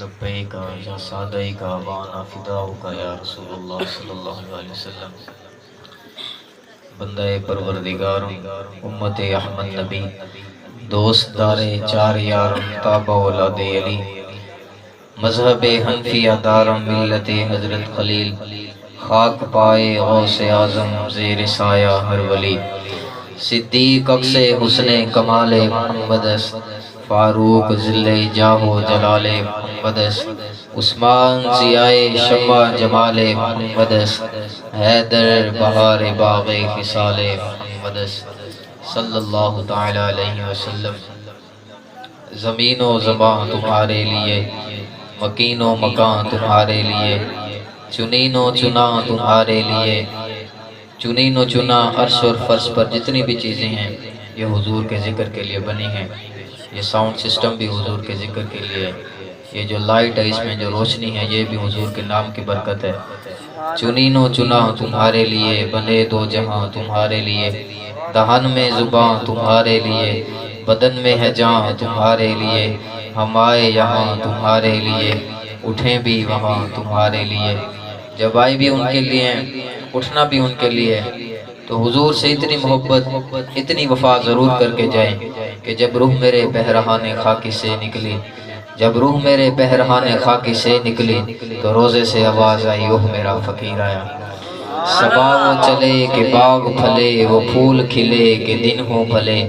لبیک یا سعدیک وانا فداؤک یا رسول اللہ صلی اللہ علیہ وسلم۔ بندہ پروردگار امت احمد نبی دوست دار چار یارم تابع اولاد علی مذہب حنفیہ دارم ملت حضرت خلیل خاک پائے غوث اعظم زیر سایہ ہر ولی صدیق اکس حسن کمال محمد است فاروق ذل جاہ و جلال محمد است عثمان ضیائے شمع جمال محمد است حیدر بہار باغ خصال محمد است صلی اللہ تعالی علیہ وسلم۔ زمین و زبان تمہارے لیے، مکین و مکان تمہارے لیے، چنین و چنا تمہارے لیے، چنین و چنا عرش اور فرش پر جتنی بھی چیزیں ہیں یہ حضور کے ذکر کے لیے بنی ہیں۔ یہ ساؤنڈ سسٹم بھی حضور کے ذکر کے لیے ہے، یہ جو لائٹ ہے اس میں جو روشنی ہے یہ بھی حضور کے نام کی برکت ہے۔ چنین و چنا تمہارے لیے، بنے دو جہاں تمہارے لیے، دہن میں زباں تمہارے لیے، بدن میں ہے جان تمہارے لیے، ہم آئے یہاں تمہارے لیے، اٹھیں بھی وہاں تمہارے لیے۔ جب آئے بھی ان کے لیے اٹھنا بھی ان کے لیے، تو حضور سے اتنی محبت اتنی وفا ضرور کر کے جائیں کہ جب روح میرے بہرہان خاکی سے نکلی، جب روح میرے بہرہان خاکی سے نکلی تو روزے سے آواز آئی اوہ میرا فقیر آیا۔ صبا وہ چلے کہ باغ پھلے، وہ پھول کھلے کہ دن ہو بھلے،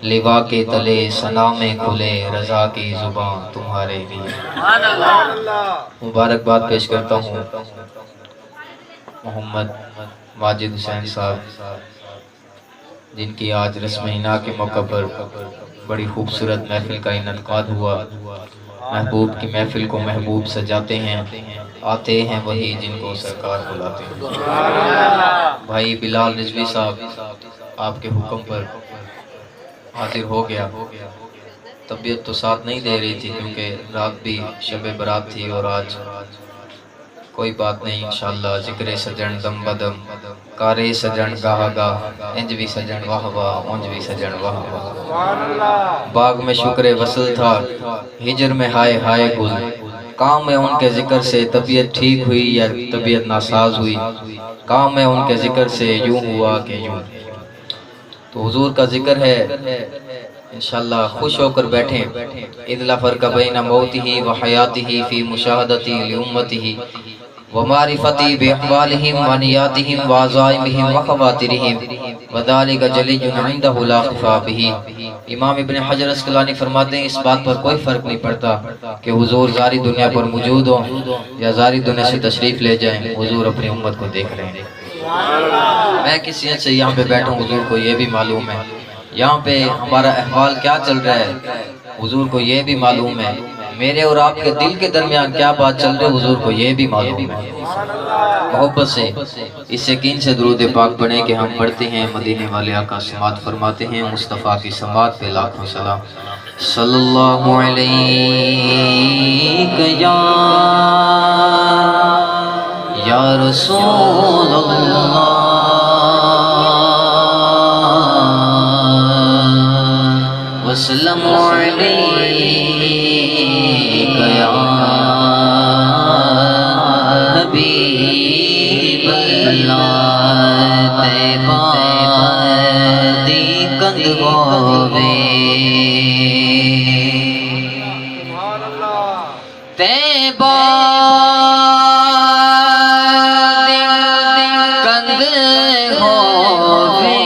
لوا کے تلے ثنا میں کھلے رضا کی زباں تمہارے لیے۔ مبارکباد پیش کرتا ہوں محمد ماجد حسین صاحب جن کی آج رسم حنا کے موقع پر بڑی خوبصورت محفل کا انعقاد ہوا۔ محبوب کی محفل کو محبوب سجاتے ہیں، آتے ہیں وہی جن کو سرکار بلاتے ہیں۔ بھائی بلال رضوی صاحب آپ کے حکم پر حاضر ہو گیا۔ طبیعت تو ساتھ نہیں دے رہی تھی کیونکہ رات بھی شب برات تھی، اور آج کوئی بات نہیں، انشاءاللہ ذکر سجن دم بدم کارے سجن گاہ گاہ، انج بھی سجن واہ واہ انج بھی سجن واہ واہ۔ باغ میں شکر وصل تھا، ہجر میں ہائے ہائے گل، کام ہے ان کے ذکر سے طبیعت ٹھیک ہوئی یا طبیعت ناساز ہوئی، کام ہے ان کے ذکر سے یوں ہوا کہ یوں۔ تو حضور کا ذکر ہے، انشاءاللہ خوش ہو کر بیٹھیں۔ اذ لا فرق بین موتہ و حیاتہ فی مشاہدتی لامتہ ومعرفتی باحوالہم ونیاتہم وعزائمہم وخواترہم وذالک جلی عندہ لا خفا بہ۔ امام ابن حجر اسقلانی فرماتے ہیں اس بات پر کوئی فرق نہیں پڑتا کہ حضور ظاہری دنیا پر موجود ہوں یا ظاہری دنیا سے تشریف لے جائیں، حضور اپنی امت کو دیکھ رہے ہیں۔ میں کس نیت سے یہاں پہ بیٹھا ہوں حضور کو یہ بھی معلوم ہے، یہاں پہ ہمارا احوال کیا چل رہا ہے حضور کو یہ بھی معلوم ہے، میرے اور آپ کے دل کے درمیان کیا بات چل رہی ہے حضور کو یہ بھی معلوم ہے۔ محبت سے اس یقین سے درود پاک پڑھیں کہ ہم پڑھتے ہیں مدینے والے آقا سماعت فرماتے ہیں مصطفیٰ کی سماعت پہ لاکھوں سلام۔ صلی اللہ علیہ یا رسول اللہ وسلم علیک یا حبیب اللہ، طیبہ دی کند ہووے، طیبہ دی کند ہووے،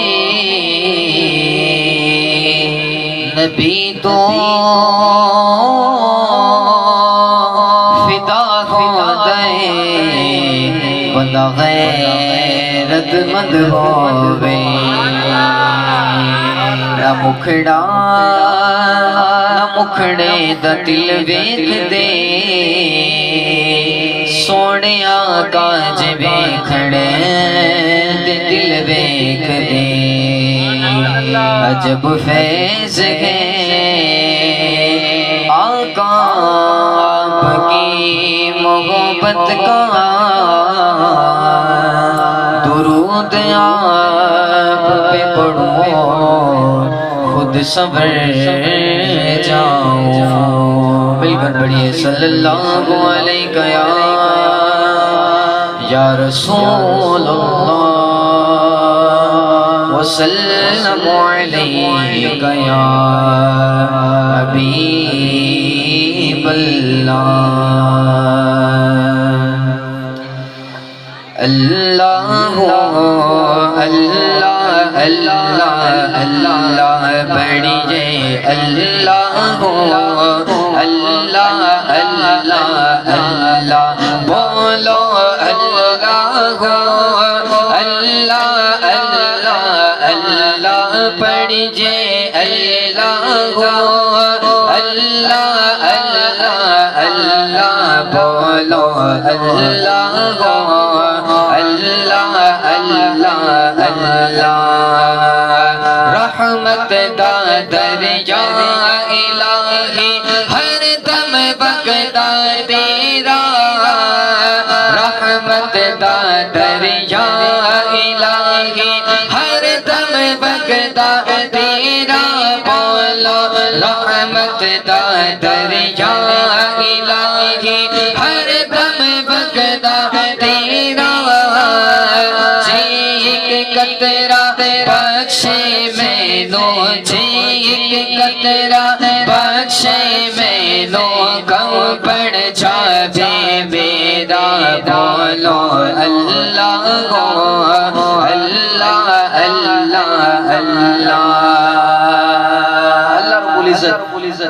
نبی تو فدا ہو دے، بندہ غیرت مند ہووے، نہ مکھڑا نہ مکھڑے دا دل ویکھ دے، سونے آقا جے ویکھڑے تے دل ویکھ دے، عجب فیض ہے آقا آپ کی محبت کا، درود آپ پہ پڑھو خود سنور جاؤں، مل کر پڑھیے صلی اللہ علیہ یا رسول اللہ وسلم علیہ یا حبیب اللہ اللہ اللہ اللہ اللہ پڑھیے اللہ اللہ اللہ اللہ بولو اللہ اللہ اللہ اللہ پڑھیے اللہ اللہ اللہ اللہ بولو اللہ اللہ اللہ اللہ رحمت دا دریا الہی ہر دم بغدا تیرا رحمت دا دریا الہی ہر دم بغدا تیرا بولو رحمت دا دریا الہی ہر دم بغدا تیرا قطرہ بخشے میں نو جی ایک قطرہ بخشے میں نو کم پڑ جاوے میرا بولو اللہ اللہ اللہ اللہ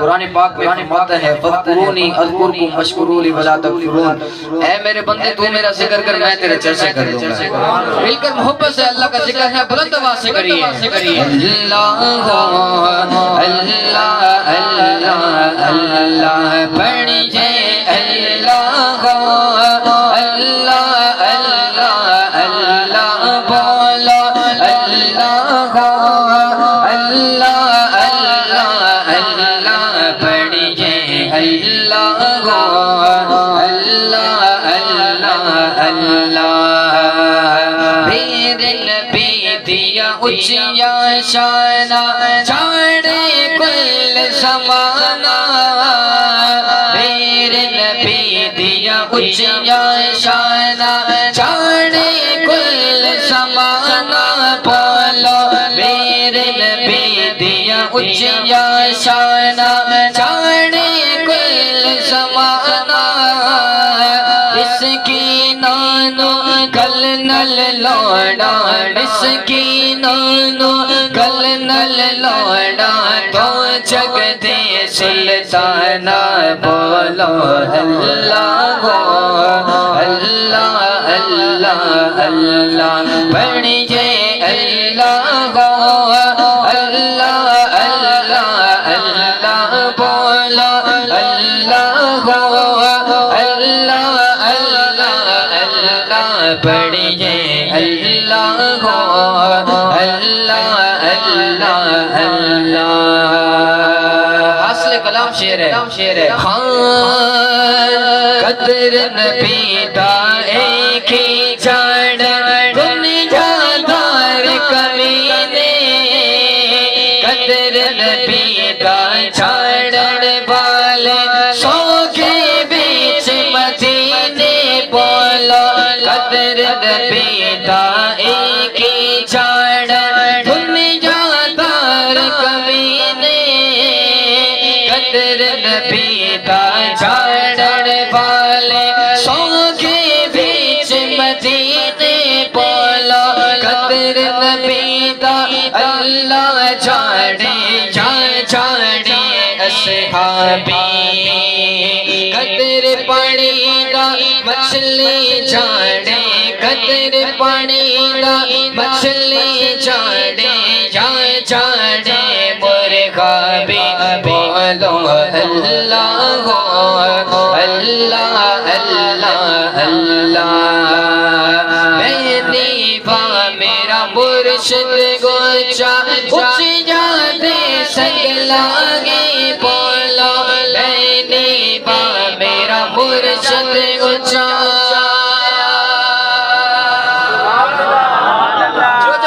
قرآن پاک میں فرماتا ہے فَاذْكُرُونِي أَذْكُرْكُمْ وَاشْكُرُوا لِي وَلَا تَكْفُرُونَ اے میرے بندے تو میرا ذکر کر میں تیرے چرچے کر دوں گا مل کر محبت سے اللہ کا ذکر ہے بلند آواز سے کریے اللہ اللہ اللہ اللہ پڑھیے اللہ اللہ اللہ اللہ بولو اللہ اللہ اچیا شانہ چھاڑے کل زمانہ میرے نبی دیا اچیا شانہ چھاڑے کل زمانہ بولو میرے نبی دیا اچیا شانہ چھاڑے کل زمانہ اس کی نانو کل نل لوڑا اس کی نانو کل نل لوڑا تو جگ دے سلطانہ بولو اللہ اللہ اللہ اللہ پڑھیے اللہ اللہ اللہ اللہ بولو اللہ اللہ اللہ اللہ پڑھیے اللہ اللہ اللہ اللہ حاصل کلام شعر ہے قدر نبی دا ایک ہی جان دنیا دار کمینے قدر نبی دا چھاڑن والے سو کے بیچ مدینے بولو قدر نبی دا ایک ہی جان دنیا دار کمینے قدر نبی دا چھاڑن والے سو کے بیچ مدینے بولو قدر نبی دا اللہ جانے جانے اصحابی قدر پانی دا مچھلی جانے قدر پانی دا مچھلی جانے جانے مرغابی بولو اللہ اللہ اللہ اللہ میں نیوا میرا مرشد گوچا اچیا دے سنگ لاگے بولو میں نیوا میرا مرشد گوچا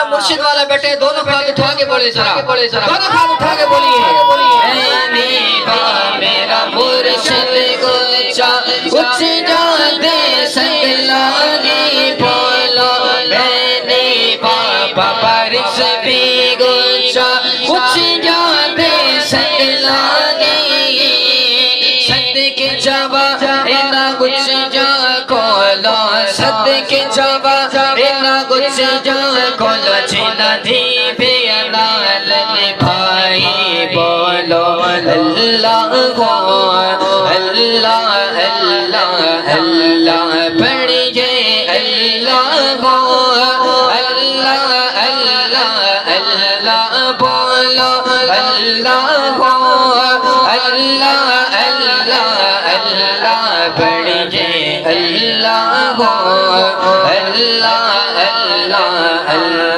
مرشد والا بیٹے دونوں ہاتھ اٹھا کے بولے ذرا دونوں ہاتھ اٹھا کے بولیے میرا مرشد گچا کچھ جاتے سنگلانی بولو میں نے بابا بارش بھی گچا کچھ جاتے سنگلانی صدقے جوا اینا کچھ جا کولو صدقے جوا اینا کچھ جا کولو جنا دی بیانا لنے بھائی بولو اللہ کو اللہ اللہ اللہ پڑھئے اللہ کو اللہ اللہ اللہ بولو اللہ کو اللہ اللہ اللہ پڑھئے اللہ کو اللہ اللہ اللہ